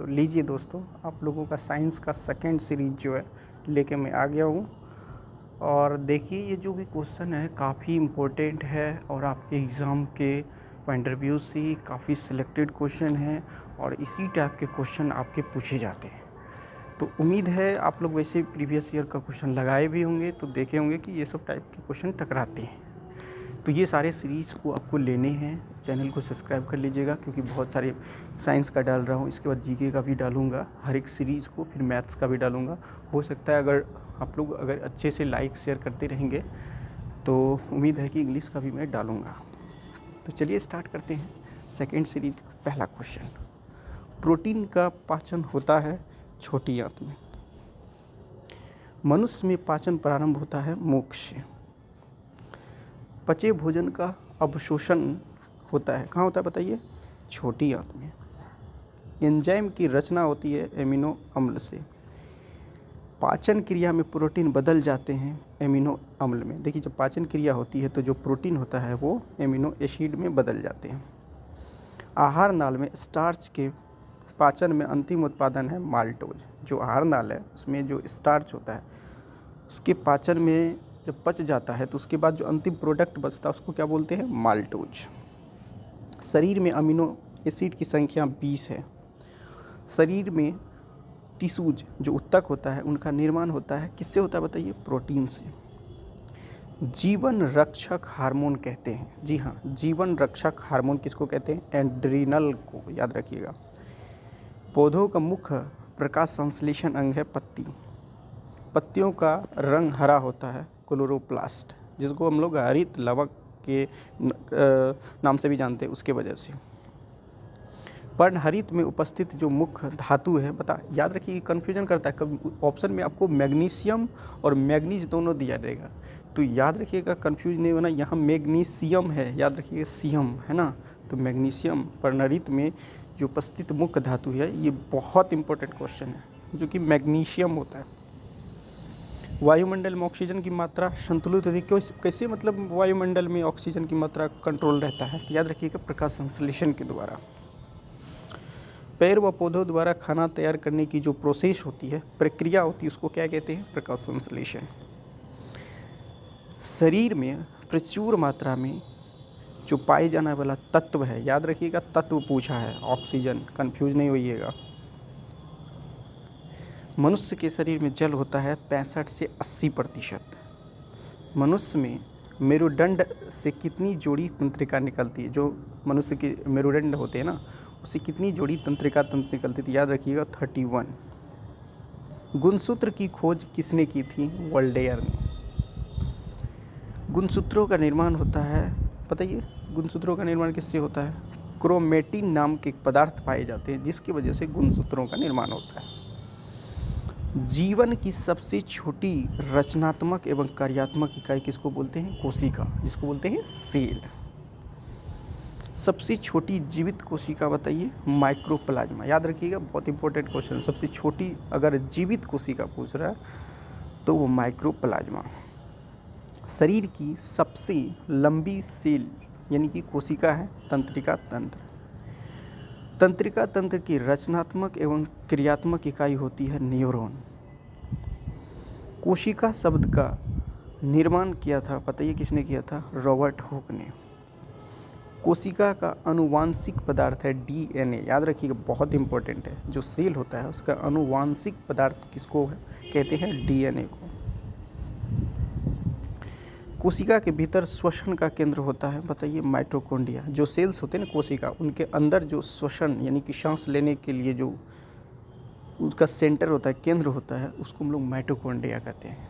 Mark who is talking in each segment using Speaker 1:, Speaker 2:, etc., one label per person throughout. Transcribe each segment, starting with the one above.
Speaker 1: तो लीजिए दोस्तों, आप लोगों का साइंस का सेकेंड सीरीज जो है लेके मैं आ गया हूँ। और देखिए, ये जो भी क्वेश्चन है काफ़ी इम्पोर्टेंट है और आपके एग्ज़ाम के पॉइंट ऑफ व्यू से काफ़ी सिलेक्टेड क्वेश्चन है और इसी टाइप के क्वेश्चन आपके पूछे जाते हैं। तो उम्मीद है आप लोग वैसे प्रीवियस ईयर का क्वेश्चन लगाए भी होंगे, तो देखे होंगे कि ये सब टाइप के क्वेश्चन टकराते हैं। तो ये सारे सीरीज़ को आपको लेने हैं। चैनल को सब्सक्राइब कर लीजिएगा, क्योंकि बहुत सारे साइंस का डाल रहा हूँ, इसके बाद जीके का भी डालूँगा हर एक सीरीज़ को, फिर मैथ्स का भी डालूँगा। हो सकता है अगर आप लोग अच्छे से लाइक शेयर करते रहेंगे तो उम्मीद है कि इंग्लिश का भी मैं डालूँगा। तो चलिए स्टार्ट करते हैं सेकेंड सीरीज का पहला क्वेश्चन। प्रोटीन का पाचन होता है छोटी आंत में। मनुष्य में पाचन प्रारंभ होता है मुख से। पचे भोजन का अवशोषण होता है कहाँ होता है बताइए? छोटी आंत में। एंजाइम की रचना होती है एमिनो अम्ल से। पाचन क्रिया में प्रोटीन बदल जाते हैं एमिनो अम्ल में। देखिए, जब पाचन क्रिया होती है तो जो प्रोटीन होता है वो एमिनो एसिड में बदल जाते हैं। आहार नाल में स्टार्च के पाचन में अंतिम उत्पादन है माल्टोज। जो आहार नाल है उसमें जो स्टार्च होता है उसके पाचन में जब पच जाता है तो उसके बाद जो अंतिम प्रोडक्ट बचता है उसको क्या बोलते हैं? माल्टोज। शरीर में अमीनो एसिड की संख्या 20 है। शरीर में टिश्यूज जो ऊतक होता है उनका निर्माण होता है किससे होता है बताइए? प्रोटीन से। जीवन रक्षक हार्मोन कहते हैं, जी हाँ, जीवन रक्षक हार्मोन किसको कहते हैं? एड्रिनल को, याद रखिएगा। पौधों का मुख्य प्रकाश संश्लेषण अंग है पत्ती। पत्तियों का रंग हरा होता है क्लोरोप्लास्ट, जिसको हम लोग हरित लवक के नाम से भी जानते हैं उसके वजह से। पर्णहरित में उपस्थित जो मुख्य धातु है, याद रखिए, कन्फ्यूजन करता है कभी ऑप्शन में आपको मैग्नीशियम और मैग्नीज दोनों दिया जाएगा, तो याद रखिएगा कन्फ्यूज नहीं होना। यहाँ मैग्नीशियम है, याद रखिएगा सियम है ना, तो मैग्नीशियम पर्णहरित में जो उपस्थित मुख्य धातु है। ये बहुत इंपॉर्टेंट क्वेश्चन है, जो कि मैग्नीशियम होता है। वायुमंडल में ऑक्सीजन की मात्रा संतुलित होती है क्यों? कैसे मतलब वायुमंडल में ऑक्सीजन की मात्रा कंट्रोल रहता है? तो याद रखिएगा प्रकाश संश्लेषण के द्वारा। पेड़ व पौधों द्वारा खाना तैयार करने की जो प्रोसेस होती है, प्रक्रिया होती है, उसको क्या कहते हैं? प्रकाश संश्लेषण। शरीर में प्रचुर मात्रा में जो पाए जाने वाला तत्व है, याद रखिएगा तत्व पूछा है, ऑक्सीजन, कंफ्यूज नहीं होइएगा। मनुष्य के शरीर में जल होता है 65 से 80%। मनुष्य में मेरुदंड से कितनी जोड़ी तंत्रिका निकलती है? जो मनुष्य के मेरुदंड होते हैं ना, उससे कितनी जोड़ी तंत्रिका तंत्र निकलती थी? याद रखिएगा 31। गुणसूत्र की खोज किसने की थी? वोल्टेयर ने। गुणसूत्रों का निर्माण होता है, बताइए गुणसूत्रों का निर्माण किससे होता है? क्रोमेटिन नाम के पदार्थ पाए जाते हैं जिसकी वजह से गुणसूत्रों का निर्माण होता है। जीवन की सबसे छोटी रचनात्मक एवं कार्यात्मक इकाई किसको बोलते हैं? कोशिका, जिसको बोलते हैं सेल। सबसे छोटी जीवित कोशिका बताइए? माइक्रोप्लाज्मा। याद रखिएगा, बहुत इंपॉर्टेंट क्वेश्चन। सबसे छोटी अगर जीवित कोशिका पूछ रहा है तो वो माइक्रोप्लाज्मा। शरीर की सबसे लंबी सेल यानी कि कोशिका है तंत्रिका तंत्र। तंत्रिका तंत्र की रचनात्मक एवं क्रियात्मक इकाई होती है न्यूरॉन। कोशिका शब्द का निर्माण किया था, बताइए किसने किया था? रॉबर्ट हुक ने। कोशिका का आनुवांशिक पदार्थ है डीएनए। याद रखिएगा, बहुत इंपॉर्टेंट है। जो सेल होता है उसका आनुवांशिक पदार्थ किसको कहते हैं? डीएनए को। कोशिका के भीतर श्वसन का केंद्र होता है, बताइए? माइटोकॉन्ड्रिया। जो सेल्स होते हैं ना कोशिका, उनके अंदर जो श्वसन यानी कि सांस लेने के लिए जो उसका सेंटर होता है, केंद्र होता है, उसको हम लोग माइटोकॉन्ड्रिया कहते हैं।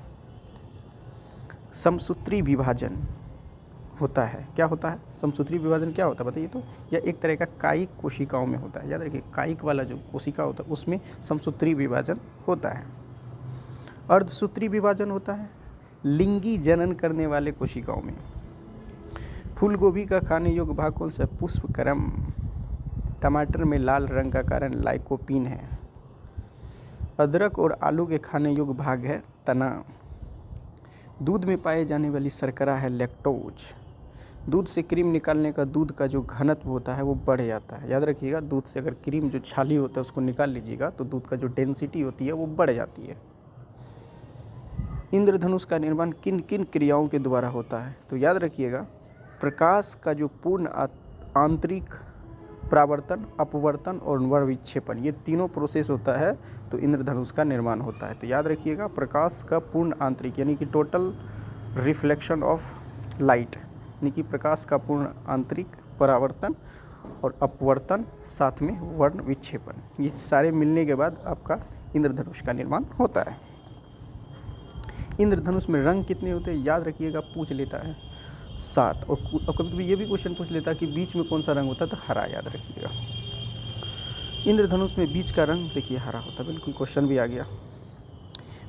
Speaker 1: समसूत्री विभाजन होता है, क्या होता है? समसूत्री विभाजन क्या होता है बताइए? तो यह एक तरह का कायिक कोशिकाओं में होता है। याद रखिए, कायिक वाला जो कोशिका होता है उसमें समसूत्री विभाजन होता है। अर्धसूत्री विभाजन होता है लिंगी जनन करने वाले कोशिकाओं में। फूल गोभी का खाने योग्य भाग कौन सा है? पुष्पक्रम। टमाटर में लाल रंग का कारण लाइकोपीन है। अदरक और आलू के खाने योग्य भाग है तना। दूध में पाए जाने वाली शर्करा है लैक्टोज। दूध से क्रीम निकालने का दूध का जो घनत्व होता है वो बढ़ जाता है। याद रखिएगा, दूध से अगर क्रीम जो छाली होता है उसको निकाल लीजिएगा तो दूध का जो डेंसिटी होती है वो बढ़ जाती है। इंद्रधनुष का निर्माण किन किन क्रियाओं के द्वारा होता है? तो याद रखिएगा, प्रकाश का जो पूर्ण आंतरिक परावर्तन, अपवर्तन और विक्षेपण, ये तीनों प्रोसेस होता है तो इंद्रधनुष का निर्माण होता है। तो याद रखिएगा, प्रकाश का पूर्ण आंतरिक यानी कि टोटल रिफ्लेक्शन ऑफ लाइट, यानी कि प्रकाश का पूर्ण आंतरिक परावर्तन और अपवर्तन, साथ में वर्ण विक्षेपण, ये सारे मिलने के बाद आपका इंद्रधनुष का निर्माण होता है। इंद्रधनुष में रंग कितने होते हैं? याद रखिएगा, पूछ लेता है 7, और कभी कभी ये भी क्वेश्चन पूछ लेता है कि बीच में कौन सा रंग होता है, तो हरा याद रखिएगा। इंद्रधनुष में बीच का रंग देखिए हरा होता है, बिल्कुल क्वेश्चन भी आ गया।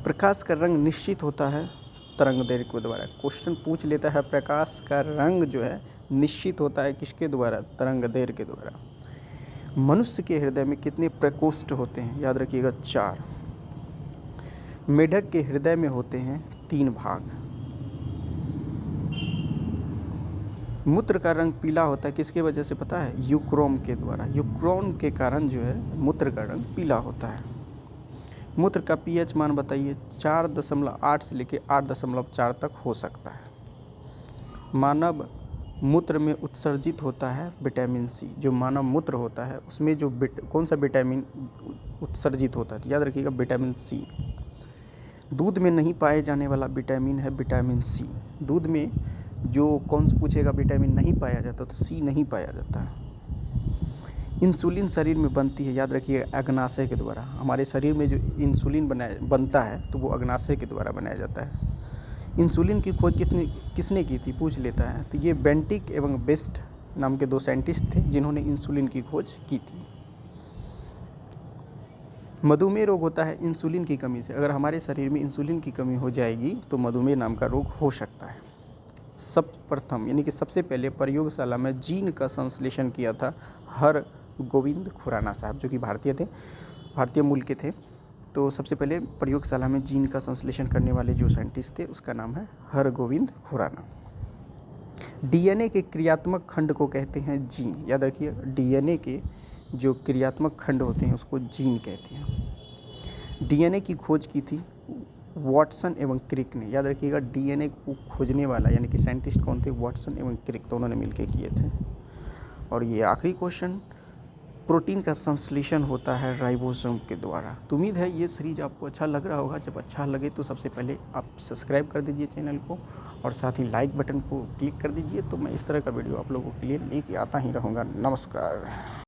Speaker 1: प्रकाश का रंग निश्चित होता है तरंग दैर्घ्य के द्वारा। क्वेश्चन पूछ लेता है प्रकाश का रंग जो है निश्चित होता है किसके द्वारा? तरंग दैर्घ्य के द्वारा। मनुष्य के हृदय में कितने प्रकोष्ठ होते हैं? याद रखिएगा 4। मेढक के हृदय में होते हैं 3 भाग। मूत्र का रंग पीला होता है किसके वजह से पता है? यूक्रोम के द्वारा। यूक्रोम के कारण जो है मूत्र का रंग पीला होता है। मूत्र का पीएच मान बताइए? 4.8 से लेकर 8.4 तक हो सकता है। मानव मूत्र में उत्सर्जित होता है विटामिन सी। जो मानव मूत्र होता है उसमें जो कौन सा विटामिन उत्सर्जित होता है? याद रखिएगा, विटामिन सी। दूध में नहीं पाए जाने वाला विटामिन है विटामिन सी। दूध में जो कौन सा पूछेगा विटामिन नहीं पाया जाता, तो सी नहीं पाया जाता है। इंसुलिन शरीर में बनती है, याद रखिए, अग्नाशय के द्वारा। हमारे शरीर में जो इंसुलिन बनता है तो वो अग्नाशय के द्वारा बनाया जाता है। इंसुलिन की खोज किसने की थी? पूछ लेता है। तो ये बेंटिक एवं बेस्ट नाम के 2 साइंटिस्ट थे जिन्होंने इंसुलिन की खोज की थी। मधुमेह रोग होता है इंसुलिन की कमी से। अगर हमारे शरीर में इंसुलिन की कमी हो जाएगी तो मधुमेह नाम का रोग हो सकता है। सर्वप्रथम यानी कि सबसे पहले प्रयोगशाला में जीन का संश्लेषण किया था हरगोविंद खुराना साहब, जो कि भारतीय थे, भारतीय मूल के थे। तो सबसे पहले प्रयोगशाला में जीन का संश्लेषण करने वाले जो साइंटिस्ट थे उसका नाम है हरगोविंद खुराना। डीएनए के क्रियात्मक खंड को कहते हैं जीन। याद रखिए, डीएनए के जो क्रियात्मक खंड होते हैं उसको जीन कहते हैं। डीएनए की खोज की थी वाटसन एवं क्रिक ने। याद रखिएगा, डीएनए को खोजने वाला यानी कि साइंटिस्ट कौन थे? वाटसन एवं क्रिक, तो उन्होंने मिलकर किए थे। और ये आखिरी क्वेश्चन, प्रोटीन का संश्लेषण होता है राइबोसोम के द्वारा। तो उम्मीद है ये सीरीज आपको अच्छा लग रहा होगा। जब अच्छा लगे तो सबसे पहले आप सब्सक्राइब कर दीजिए चैनल को, और साथ ही लाइक बटन को क्लिक कर दीजिए। तो मैं इस तरह का वीडियो आप लोगों के लिए लेके आता ही रहूँगा। नमस्कार।